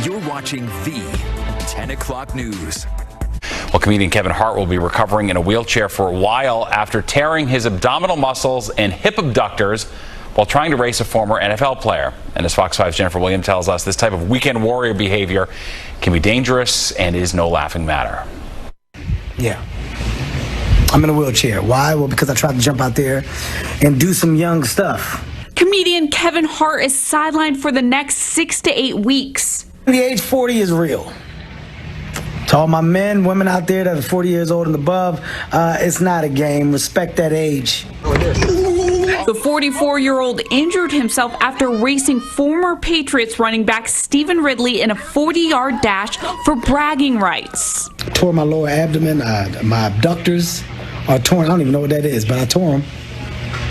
You're watching the 10 o'clock news. Well, comedian Kevin Hart will be recovering in a wheelchair for a while after tearing his abdominal muscles and hip abductors while trying to race a former NFL player. And as Fox 5's Jennifer Williams tells us, this type of weekend warrior behavior can be dangerous and is no laughing matter. Yeah. I'm in a wheelchair. Why? Well, because I tried to jump out there and do some young stuff. Comedian Kevin Hart is sidelined for the next 6 to 8 weeks. The age 40 is real. To all my men, women out there that are 40 years old and above, it's not a game. Respect that age. The 44-year-old injured himself after racing former Patriots running back Stevan Ridley in a 40-yard dash for bragging rights. Tore my lower abdomen. My abductors are torn. I don't even know what that is, but I tore them.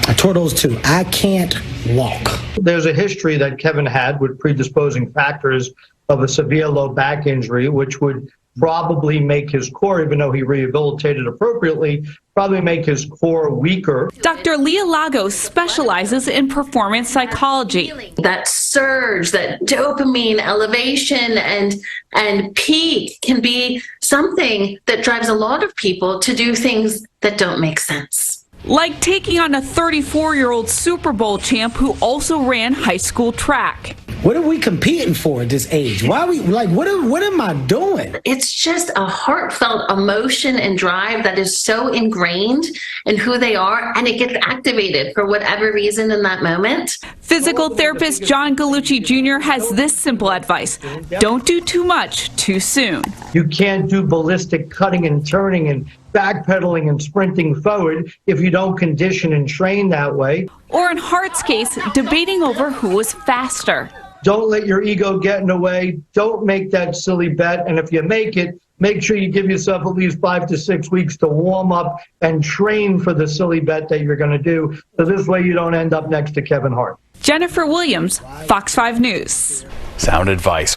I tore those two. I can't walk. There's a history that Kevin had with predisposing factors of a severe low back injury, which would probably make his core, even though he rehabilitated appropriately, probably make his core weaker. Dr. Leah Lagos specializes in performance psychology. That surge, that dopamine elevation and peak can be something that drives a lot of people to do things that don't make sense. Like taking on a 34-year-old Super Bowl champ who also ran high school track. What are we competing for at this age? Why are we, like, what am I doing? It's just a heartfelt emotion and drive that is so ingrained in who they are, and it gets activated for whatever reason in that moment. Physical therapist Gallucci Jr. has this simple advice: don't do too much too soon. You can't do ballistic cutting and turning and backpedaling and sprinting forward if you don't condition and train that way. Or in Hart's case, debating over who was faster. Don't let your ego get in the way. Don't make that silly bet. And if you make it, make sure you give yourself at least 5 to 6 weeks to warm up and train for the silly bet that you're going to do. So this way you don't end up next to Kevin Hart. Jennifer Williams, Fox 5 News. Sound advice.